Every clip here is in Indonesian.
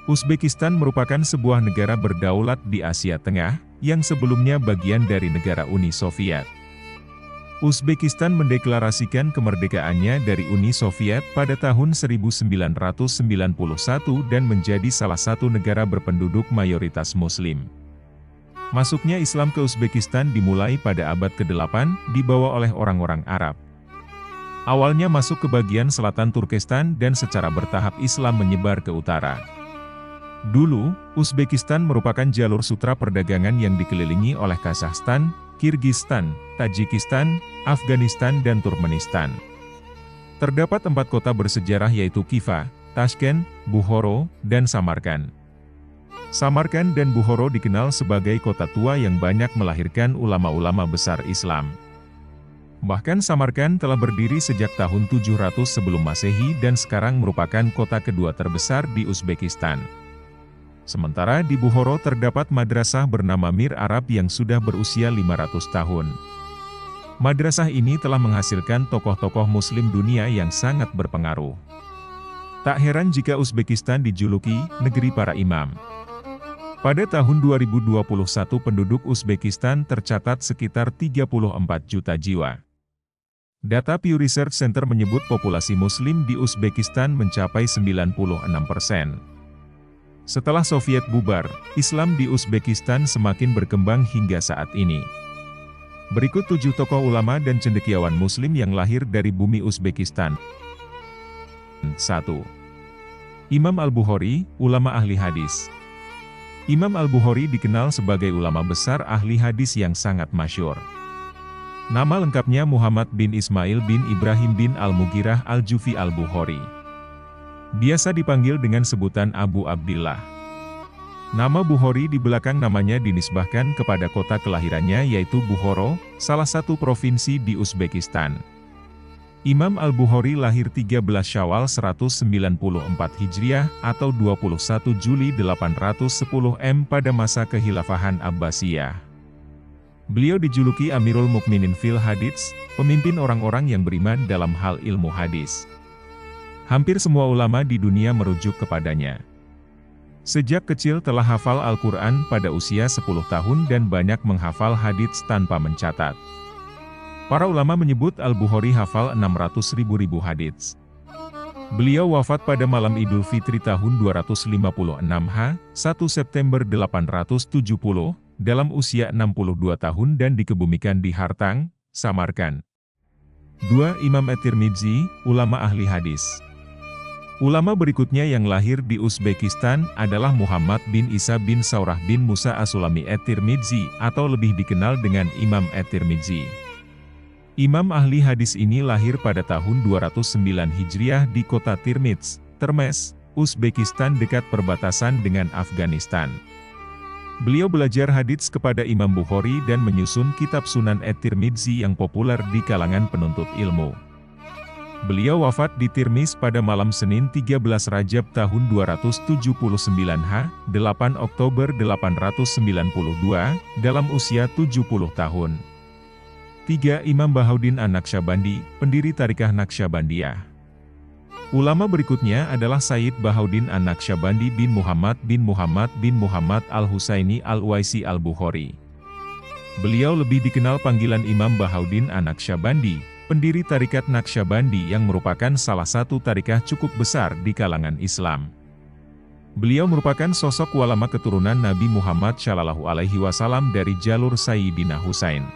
Uzbekistan merupakan sebuah negara berdaulat di Asia Tengah, yang sebelumnya bagian dari negara Uni Soviet. Uzbekistan mendeklarasikan kemerdekaannya dari Uni Soviet pada tahun 1991 dan menjadi salah satu negara berpenduduk mayoritas Muslim. Masuknya Islam ke Uzbekistan dimulai pada abad ke-8, dibawa oleh orang-orang Arab. Awalnya masuk ke bagian selatan Turkestan dan secara bertahap Islam menyebar ke utara. Dulu, Uzbekistan merupakan jalur sutra perdagangan yang dikelilingi oleh Kazakhstan, Kirgistan, Tajikistan, Afghanistan dan Turkmenistan. Terdapat 4 kota bersejarah yaitu Khiva, Tashkent, Bukhara, dan Samarkand. Samarkand dan Bukhara dikenal sebagai kota tua yang banyak melahirkan ulama-ulama besar Islam. Bahkan Samarkand telah berdiri sejak tahun 700 sebelum Masehi dan sekarang merupakan kota kedua terbesar di Uzbekistan. Sementara di Bukhara terdapat madrasah bernama Mir Arab yang sudah berusia 500 tahun. Madrasah ini telah menghasilkan tokoh-tokoh Muslim dunia yang sangat berpengaruh. Tak heran jika Uzbekistan dijuluki negeri para imam. Pada tahun 2021 penduduk Uzbekistan tercatat sekitar 34 juta jiwa. Data Pew Research Center menyebut populasi Muslim di Uzbekistan mencapai 96%. Setelah Soviet bubar, Islam di Uzbekistan semakin berkembang hingga saat ini. Berikut 7 tokoh ulama dan cendekiawan Muslim yang lahir dari bumi Uzbekistan. 1. Imam Al-Bukhari, ulama ahli hadis. Imam Al-Bukhari dikenal sebagai ulama besar ahli hadis yang sangat masyhur. Nama lengkapnya Muhammad bin Ismail bin Ibrahim bin Al-Mughirah Al-Jufi Al-Bukhari. Biasa dipanggil dengan sebutan Abu Abdillah. Nama Bukhari di belakang namanya dinisbahkan kepada kota kelahirannya yaitu Bukhara, salah satu provinsi di Uzbekistan. Imam Al-Bukhari lahir 13 Syawal 194 Hijriah atau 21 Juli 810 M pada masa kehilafahan Abbasiyah. Beliau dijuluki Amirul Mukminin fil Hadits, pemimpin orang-orang yang beriman dalam hal ilmu hadis. Hampir semua ulama di dunia merujuk kepadanya. Sejak kecil telah hafal Al-Quran pada usia 10 tahun dan banyak menghafal hadits tanpa mencatat. Para ulama menyebut Al-Bukhari hafal 600.000 hadits. Beliau wafat pada malam Idul Fitri tahun 256 H, 1 September 870, dalam usia 62 tahun dan dikebumikan di Hartang, Samarkand. 2. Imam At-Tirmidzi, ulama ahli hadis. Ulama berikutnya yang lahir di Uzbekistan adalah Muhammad bin Isa bin Saurah bin Musa As-Sulami At-Tirmidzi atau lebih dikenal dengan Imam At-Tirmidzi. Imam ahli hadis ini lahir pada tahun 209 Hijriah di kota Tirmiz, Termez, Uzbekistan dekat perbatasan dengan Afghanistan. Beliau belajar hadits kepada Imam Bukhari dan menyusun kitab Sunan At-Tirmidzi yang populer di kalangan penuntut ilmu. Beliau wafat di Tirmiz pada malam Senin 13 Rajab tahun 279 H, 8 Oktober 892, dalam usia 70 tahun. 3. Imam Bahauddin An-Naqsyabandi, pendiri Tariqah Naqsyabandiyah. Ulama berikutnya adalah Sayyid Bahauddin An-Naqsyabandi bin Muhammad Al-Husaini Al-Uwaisi Al-Bukhari. Beliau lebih dikenal panggilan Imam Bahauddin An-Naqsyabandi, pendiri Tarikat Naqsyabandi yang merupakan salah satu tarikah cukup besar di kalangan Islam. Beliau merupakan sosok ulama keturunan Nabi Muhammad SAW dari jalur Sayyidina Husain.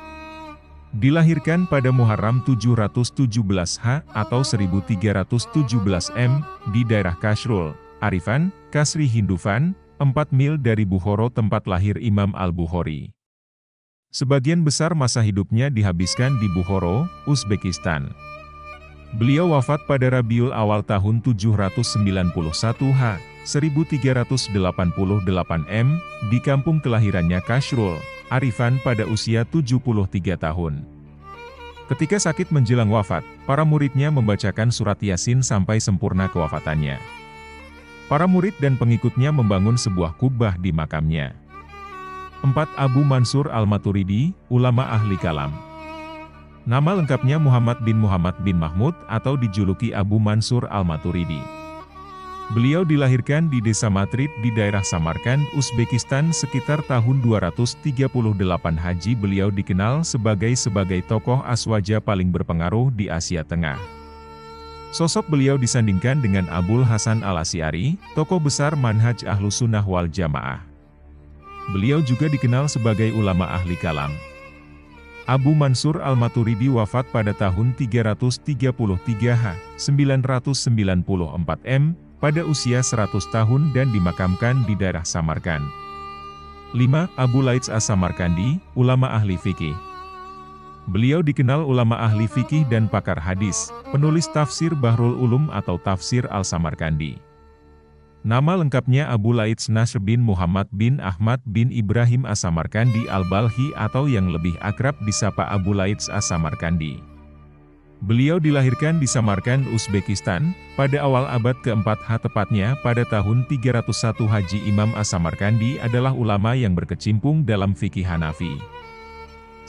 Dilahirkan pada Muharram 717 H atau 1317 M di daerah Kashrul, Arifan, Kasri Hindufan, 4 mil dari Bukhara tempat lahir Imam Al-Bukhari. Sebagian besar masa hidupnya dihabiskan di Bukhara, Uzbekistan. Beliau wafat pada Rabiul Awal tahun 791 H, 1388 M, di kampung kelahirannya Kashrul, Arifan pada usia 73 tahun. Ketika sakit menjelang wafat, para muridnya membacakan surat Yasin sampai sempurna kewafatannya. Para murid dan pengikutnya membangun sebuah kubah di makamnya. 4. Abu Mansur Al-Maturidi, ulama ahli kalam. Nama lengkapnya Muhammad bin Mahmud atau dijuluki Abu Mansur Al-Maturidi. Beliau dilahirkan di desa Matrid di daerah Samarkand, Uzbekistan sekitar tahun 238 Haji. Beliau dikenal sebagai tokoh aswaja paling berpengaruh di Asia Tengah. Sosok beliau disandingkan dengan Abul Hasan al-Asy'ari, tokoh besar manhaj Ahlus Sunnah wal Jamaah. Beliau juga dikenal sebagai ulama ahli kalam. Abu Mansur al-Maturidi wafat pada tahun 333 H. 994 M, pada usia 100 tahun dan dimakamkan di daerah Samarkand. 5. Abu Laits as-Samarkandi, ulama ahli fikih. Beliau dikenal ulama ahli fikih dan pakar hadis, penulis tafsir Bahrul Ulum atau tafsir Al-Samarkandi. Nama lengkapnya Abu Laits Nasr bin Muhammad bin Ahmad bin Ibrahim as-Samarkandi al-Balkhi atau yang lebih akrab disapa Abu Laits as-Samarkandi. Beliau dilahirkan di Samarkand, Uzbekistan, pada awal abad ke-4 tepatnya pada tahun 301 Haji. Imam as-Samarkandi adalah ulama yang berkecimpung dalam fikih Hanafi.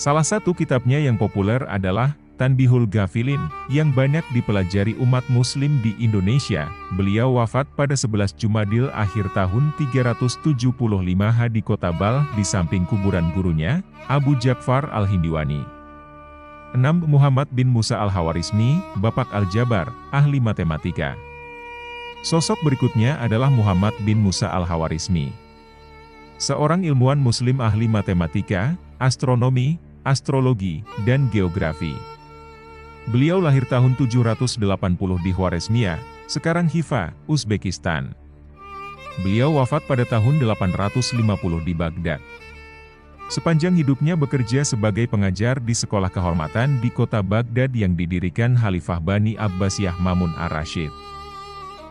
Salah satu kitabnya yang populer adalah Tanbihul Ghafilin, yang banyak dipelajari umat muslim di Indonesia. Beliau wafat pada 11 Jumadil akhir tahun 375 H di kota Balkh di samping kuburan gurunya, Abu Ja'far al-Hindiwani. 6. Muhammad bin Musa al-Khawarizmi, Bapak Al-Jabar, ahli matematika. Sosok berikutnya adalah Muhammad bin Musa al-Khawarizmi. Seorang ilmuwan muslim ahli matematika, astronomi, astrologi, dan geografi. Beliau lahir tahun 780 di Khwarezmia, sekarang Hifa, Uzbekistan. Beliau wafat pada tahun 850 di Baghdad. Sepanjang hidupnya bekerja sebagai pengajar di sekolah kehormatan di kota Baghdad yang didirikan Khalifah Bani Abbasiyah Mamun ar-Rasyid.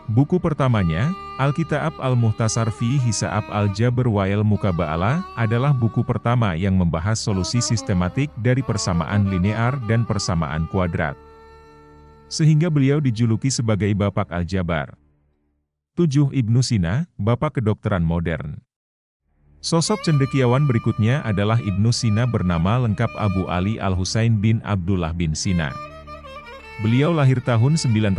Buku pertamanya, Al-Kitab Al-Muhtasar fi Hisab Al-Jabr wal Mukaba'alah, adalah buku pertama yang membahas solusi sistematik dari persamaan linear dan persamaan kuadrat. Sehingga beliau dijuluki sebagai Bapak Al-Jabar. 7. Ibnu Sina, Bapak Kedokteran Modern. Sosok cendekiawan berikutnya adalah Ibnu Sina, bernama lengkap Abu Ali Al-Husain bin Abdullah bin Sina. Beliau lahir tahun 980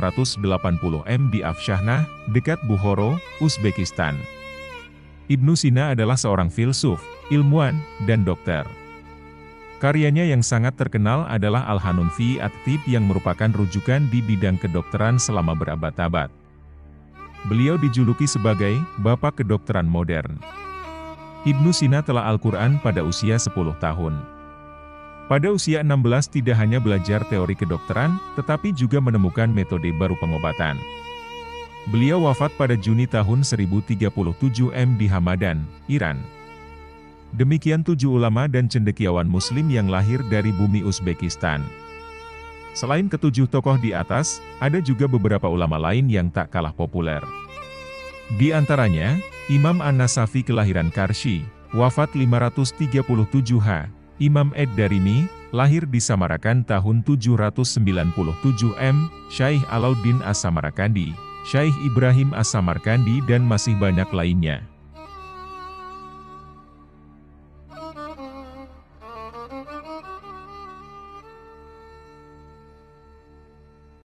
M di Afshanah, dekat Bukhara, Uzbekistan. Ibnu Sina adalah seorang filsuf, ilmuwan, dan dokter. Karyanya yang sangat terkenal adalah Al-Hanun fi At-Tib yang merupakan rujukan di bidang kedokteran selama berabad-abad. Beliau dijuluki sebagai Bapak Kedokteran Modern. Ibnu Sina telah Al-Quran pada usia 10 tahun. Pada usia 16 tidak hanya belajar teori kedokteran, tetapi juga menemukan metode baru pengobatan. Beliau wafat pada Juni tahun 1037 M di Hamadan, Iran. Demikian 7 ulama dan cendekiawan muslim yang lahir dari bumi Uzbekistan. Selain ke-7 tokoh di atas, ada juga beberapa ulama lain yang tak kalah populer. Di antaranya, Imam An-Nasafi kelahiran Karshi, wafat 537 H. Imam Ed-Darimi, lahir di Samarkand tahun 797 M. Syaikh Alauddin as-Samarkandi, Syaikh Ibrahim as-Samarkandi dan masih banyak lainnya.